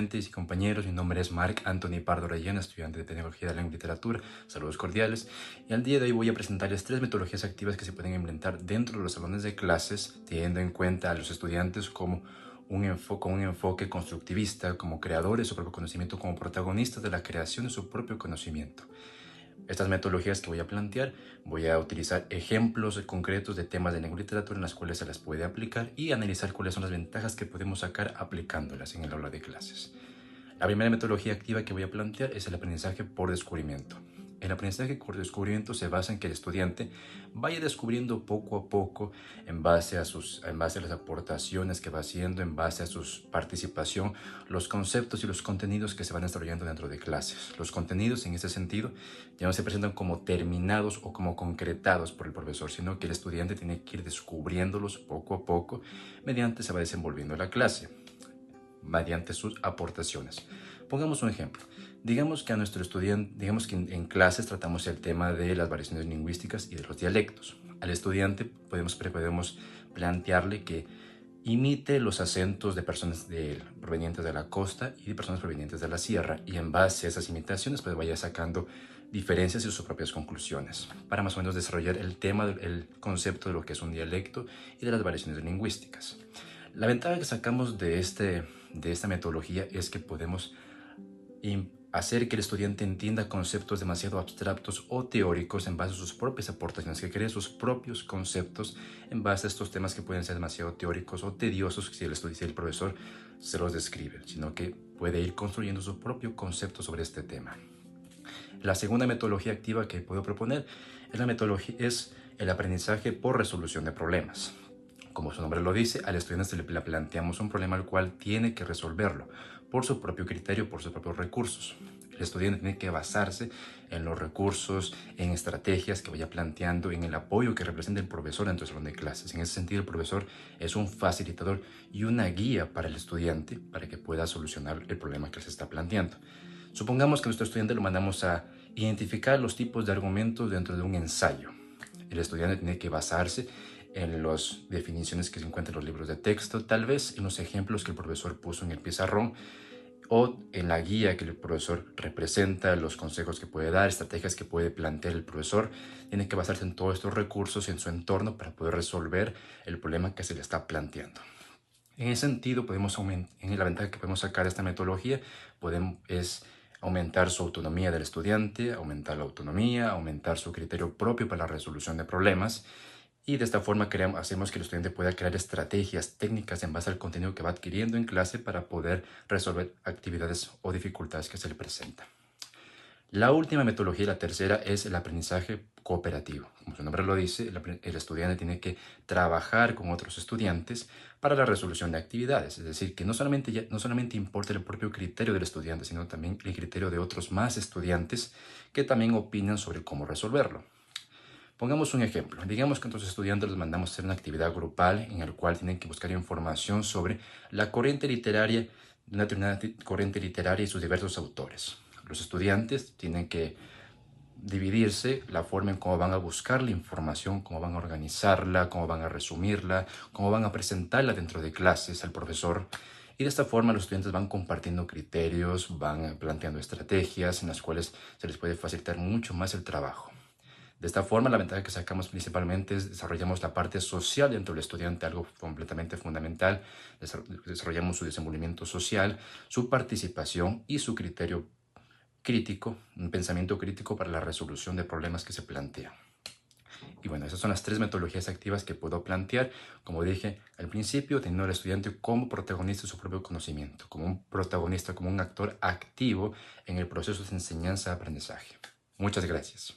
Y compañeros, mi nombre es Marc Anthony Pardo Rellena, estudiante de Tecnología de la Lengua y Literatura. Saludos cordiales. Y al día de hoy voy a presentarles 3 metodologías activas que se pueden implementar dentro de los salones de clases, teniendo en cuenta a los estudiantes como un enfoque constructivista, como creadores de su propio conocimiento, como protagonistas de la creación de su propio conocimiento. Estas metodologías que voy a plantear, voy a utilizar ejemplos concretos de temas de lengua y literatura en las cuales se las puede aplicar y analizar cuáles son las ventajas que podemos sacar aplicándolas en el aula de clases. La primera metodología activa que voy a plantear es el aprendizaje por descubrimiento. El aprendizaje por descubrimiento se basa en que el estudiante vaya descubriendo poco a poco en base a las aportaciones que va haciendo, en base a su participación, los conceptos y los contenidos que se van desarrollando dentro de clases. Los contenidos en ese sentido ya no se presentan como terminados o como concretados por el profesor, sino que el estudiante tiene que ir descubriéndolos poco a poco mediante se va desenvolviendo la clase, mediante sus aportaciones. Pongamos un ejemplo. Digamos que a nuestro estudiante, digamos que en clases tratamos el tema de las variaciones lingüísticas y de los dialectos. Al estudiante podemos plantearle que imite los acentos de personas provenientes de la costa y de personas provenientes de la sierra, y en base a esas imitaciones pues vaya sacando diferencias y sus propias conclusiones para más o menos desarrollar el tema, el concepto de lo que es un dialecto y de las variaciones lingüísticas. La ventaja que sacamos de esta metodología es que podemos hacer que el estudiante entienda conceptos demasiado abstractos o teóricos en base a sus propias aportaciones, que cree sus propios conceptos en base a estos temas que pueden ser demasiado teóricos o tediosos si el profesor se los describe, sino que puede ir construyendo su propio concepto sobre este tema. La segunda metodología activa que puedo proponer es el aprendizaje por resolución de problemas. Como su nombre lo dice, al estudiante le planteamos un problema al cual tiene que resolverlo por su propio criterio, por sus propios recursos. El estudiante tiene que basarse en los recursos, en estrategias que vaya planteando, en el apoyo que representa el profesor dentro del salón de clases. En ese sentido, el profesor es un facilitador y una guía para el estudiante para que pueda solucionar el problema que se está planteando. Supongamos que a nuestro estudiante lo mandamos a identificar los tipos de argumentos dentro de un ensayo. El estudiante tiene que basarse en las definiciones que se encuentran en los libros de texto, tal vez en los ejemplos que el profesor puso en el pizarrón o en la guía que el profesor representa, los consejos que puede dar, estrategias que puede plantear el profesor. Tiene que basarse en todos estos recursos, en su entorno, para poder resolver el problema que se le está planteando. En ese sentido, la ventaja que podemos sacar de esta metodología es aumentar su autonomía del estudiante, aumentar la autonomía, aumentar su criterio propio para la resolución de problemas, y de esta forma hacemos que el estudiante pueda crear estrategias técnicas en base al contenido que va adquiriendo en clase para poder resolver actividades o dificultades que se le presentan. La última metodología, la tercera, es el aprendizaje cooperativo. Como su nombre lo dice, el estudiante tiene que trabajar con otros estudiantes para la resolución de actividades. Es decir, que no solamente importa el propio criterio del estudiante, sino también el criterio de otros más estudiantes que también opinan sobre cómo resolverlo. Pongamos un ejemplo. Digamos que a nuestros estudiantes les mandamos a hacer una actividad grupal en la cual tienen que buscar información sobre la corriente literaria, una determinada corriente literaria y sus diversos autores. Los estudiantes tienen que dividirse la forma en cómo van a buscar la información, cómo van a organizarla, cómo van a resumirla, cómo van a presentarla dentro de clases al profesor. Y de esta forma los estudiantes van compartiendo criterios, van planteando estrategias en las cuales se les puede facilitar mucho más el trabajo. De esta forma, la ventaja que sacamos principalmente es desarrollamos la parte social dentro del estudiante, algo completamente fundamental. Desarrollamos su desenvolvimiento social, su participación y su criterio crítico, un pensamiento crítico para la resolución de problemas que se plantean. Y bueno, esas son las 3 metodologías activas que puedo plantear, como dije al principio, teniendo al estudiante como protagonista de su propio conocimiento, como un protagonista, como un actor activo en el proceso de enseñanza-aprendizaje. Muchas gracias.